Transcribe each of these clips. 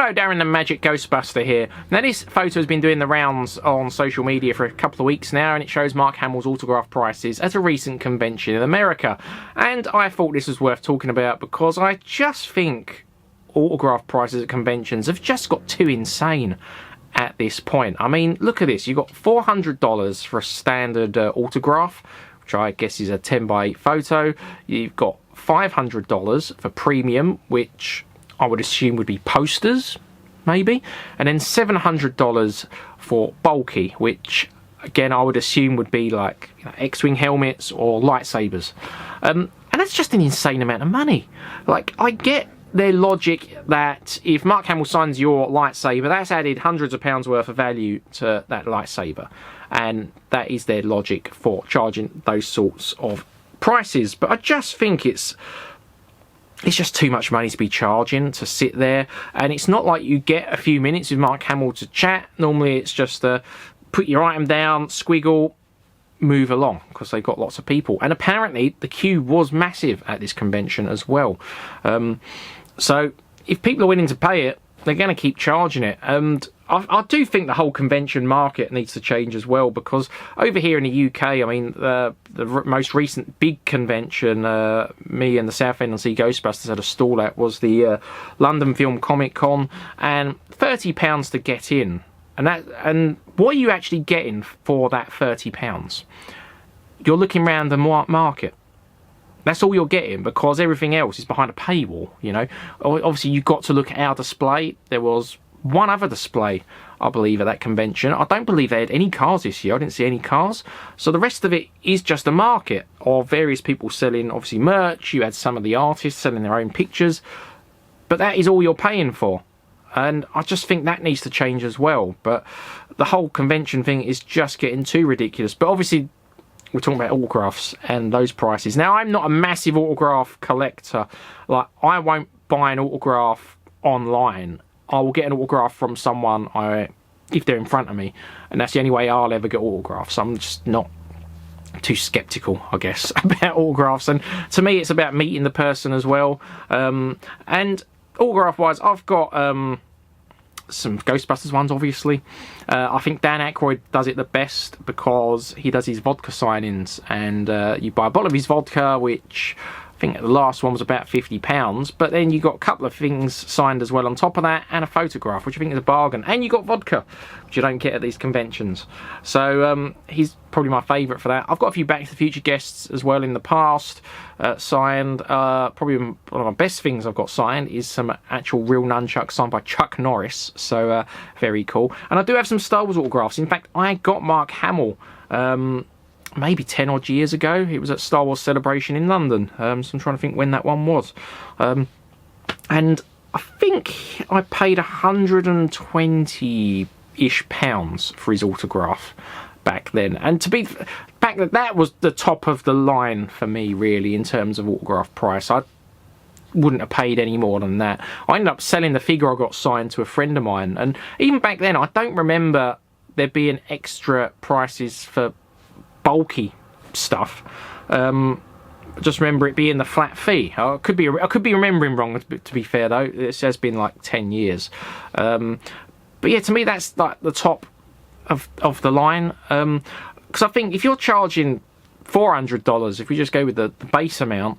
Hello, Darren the Magic Ghostbuster here. Now this photo has been doing the rounds on social media for a couple of weeks now, and it shows Mark Hamill's autograph prices at a recent convention in America. And I thought this was worth talking about because I just think autograph prices at conventions have just got too insane at this point. I mean, look at this. You've got $400 for a standard autograph, which I guess is a 10 by 8 photo. You've got $500 for premium, which I would assume would be posters, maybe. And then $700 for bulky, which again I would assume would be like X-Wing helmets or lightsabers. And that's just an insane amount of money. Like, I get their logic that if Mark Hamill signs your lightsaber, that's added hundreds of pounds worth of value to that lightsaber. And that is their logic for charging those sorts of prices. But I just think it's just too much money to be charging to sit there. And it's not like you get a few minutes with Mark Hamill to chat. Normally it's just put your item down, squiggle, move along, because they've got lots of people. And apparently the queue was massive at this convention as well. So if people are willing to pay it, they're going to keep charging it. And I do think the whole convention market needs to change as well, because over here in the UK, I mean, the most recent big convention me and the Southend on Sea Ghostbusters had a stall at was the London Film Comic Con, and £30 to get in. And what are you actually getting for that £30? You're looking around the market. That's all you're getting, because everything else is behind a paywall, you know. Obviously, you've got to look at our display. There was one other display, I believe, at that convention. I don't believe they had any cars this year. I didn't see any cars. So the rest of it is just a market of various people selling, obviously, merch. You had some of the artists selling their own pictures. But that is all you're paying for. And I just think that needs to change as well. But the whole convention thing is just getting too ridiculous. But obviously, we're talking about autographs and those prices. Now, I'm not a massive autograph collector. Like, I won't buy an autograph online. I will get an autograph from someone if they're in front of me. And that's the only way I'll ever get autographs. I'm just not too skeptical, I guess, about autographs. And to me, it's about meeting the person as well. And autograph-wise, I've got some Ghostbusters ones, obviously. I think Dan Aykroyd does it the best because he does his vodka signings, and you buy a bottle of his vodka, which I think the last one was about £50, but then you got a couple of things signed as well on top of that, and a photograph, which I think is a bargain, and you got vodka, which you don't get at these conventions. So he's probably my favourite for that. I've got a few Back to the Future guests as well in the past signed. Probably one of my best things I've got signed is some actual real nunchucks signed by Chuck Norris, so very cool. And I do have some Star Wars autographs. In fact, I got Mark Hamill maybe 10 odd years ago. It was at Star Wars Celebration in London, so I'm trying to think when that one was. And I think I paid 120-ish pounds for his autograph back then. And to be back then, that was the top of the line for me, really, in terms of autograph price. I wouldn't have paid any more than that. I ended up selling the figure I got signed to a friend of mine, and even back then I don't remember there being extra prices for bulky stuff. I just remember it being the flat fee. I could be remembering wrong, to be fair, though. It has been like 10 years. But yeah, to me that's like the top of the line, because I think if you're charging $400, if we just go with the base amount,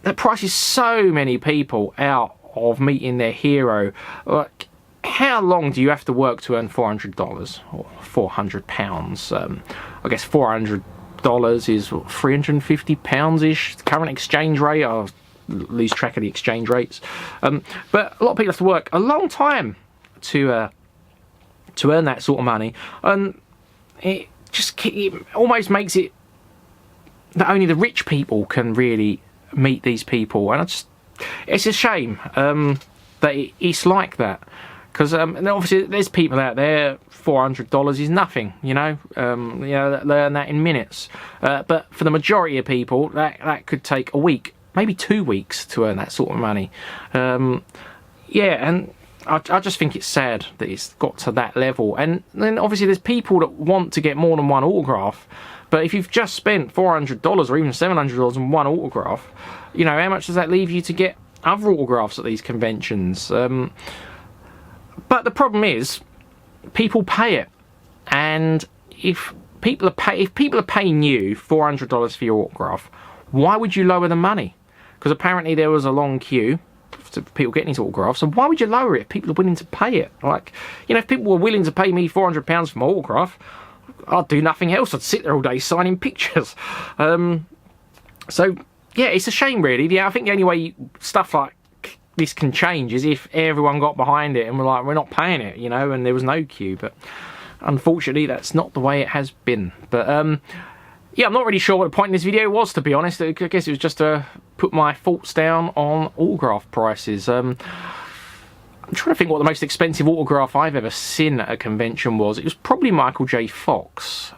that prices so many people out of meeting their hero. Like, how long do you have to work to earn $400 or £400? I guess $400 is what, £350-ish current exchange rate. I'll lose track of the exchange rates. But a lot of people have to work a long time to earn that sort of money, and it almost makes it that only the rich people can really meet these people, and it's a shame that it's like that. Because obviously there's people out there, $400 is nothing, you know, they earn that in minutes. But for the majority of people, that could take a week, maybe 2 weeks to earn that sort of money. Yeah, and I just think it's sad that it's got to that level. And then obviously there's people that want to get more than one autograph, but if you've just spent $400 or even $700 on one autograph, you know, how much does that leave you to get other autographs at these conventions? But the problem is, people pay it, and if people are paying you $400 for your autograph, why would you lower the money? Because apparently there was a long queue for people getting these autographs, so why would you lower it if people are willing to pay it? Like, you know, if people were willing to pay me £400 for my autograph, I'd do nothing else. I'd sit there all day signing pictures. So yeah, it's a shame, really. Yeah, I think the only way stuff like this can change is if everyone got behind it and were like, we're not paying it, you know, and there was no queue. But unfortunately, that's not the way it has been. But yeah, I'm not really sure what the point in this video was, to be honest. I guess it was just to put my thoughts down on autograph prices. I'm trying to think what the most expensive autograph I've ever seen at a convention was. It was probably Michael J. Fox.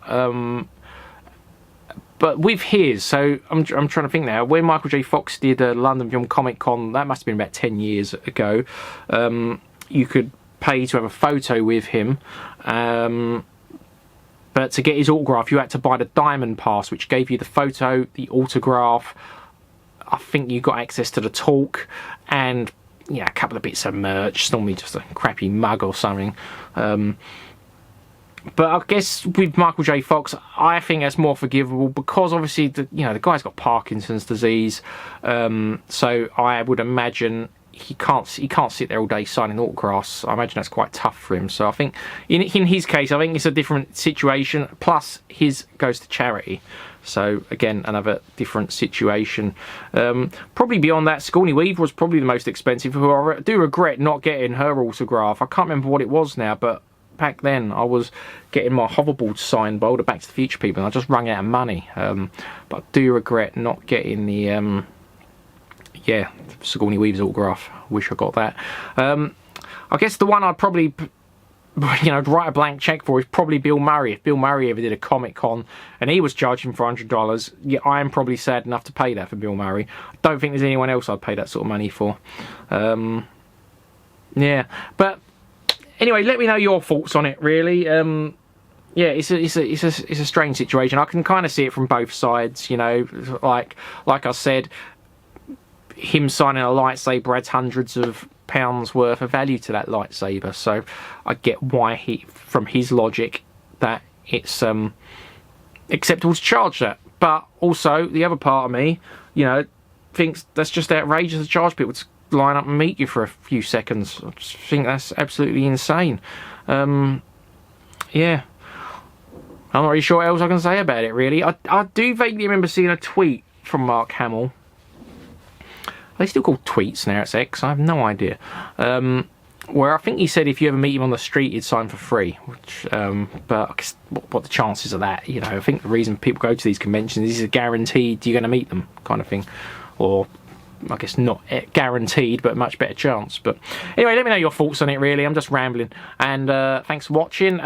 But with his, so I'm trying to think now, when Michael J. Fox did London Film Comic Con, that must have been about 10 years ago, you could pay to have a photo with him, but to get his autograph you had to buy the Diamond Pass, which gave you the photo, the autograph, I think you got access to the talk, and yeah, a couple of bits of merch, normally just a crappy mug or something. But I guess with Michael J. Fox, I think that's more forgivable because obviously, the guy's got Parkinson's disease, so I would imagine he can't sit there all day signing autographs. I imagine that's quite tough for him. So I think in his case, I think it's a different situation. Plus, his goes to charity. So again, another different situation. Probably beyond that, Sigourney Weaver was probably the most expensive, who I do regret not getting her autograph. I can't remember what it was now, but back then I was getting my hoverboard signed by all the Back to the Future people, and I just run out of money. But I do regret not getting the Sigourney Weaver's autograph. Wish I got that. I guess the one I'd probably write a blank check for is probably Bill Murray. If Bill Murray ever did a Comic Con and he was charging for $100, yeah, I am probably sad enough to pay that for Bill Murray. I don't think there's anyone else I'd pay that sort of money for. Yeah, but anyway, let me know your thoughts on it. Really, yeah, it's a strange situation. I can kind of see it from both sides. You know, like I said, him signing a lightsaber adds hundreds of pounds worth of value to that lightsaber. So I get why from his logic, that it's acceptable to charge that. But also the other part of me, thinks that's just outrageous to charge people to line up and meet you for a few seconds. I just think that's absolutely insane. Yeah, I'm not really sure what else I can say about it, really. I do vaguely remember seeing a tweet from Mark Hamill. Are they still called tweets now? It's X. I have no idea. Where I think he said if you ever meet him on the street, he'd sign for free. Which, but I guess what the chances of that? I think the reason people go to these conventions is guaranteed you're going to meet them, kind of thing, or I guess not guaranteed, but much better chance. But anyway, let me know your thoughts on it, really. I'm just rambling. And thanks for watching.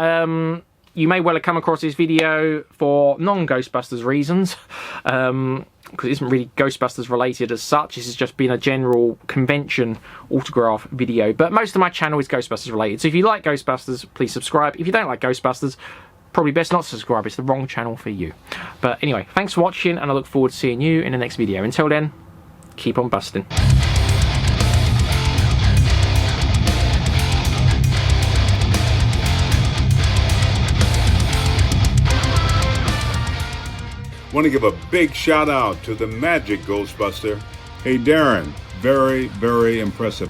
You may well have come across this video for non-Ghostbusters reasons, because it isn't really Ghostbusters related as such. This has just been a general convention autograph video. But most of my channel is Ghostbusters related. So if you like Ghostbusters, please subscribe. If you don't like Ghostbusters, probably best not to subscribe. It's the wrong channel for you. But anyway, thanks for watching, and I look forward to seeing you in the next video. Until then, keep on busting. Want to give a big shout out to the Magic Ghostbuster. Hey Darren, very, very impressive.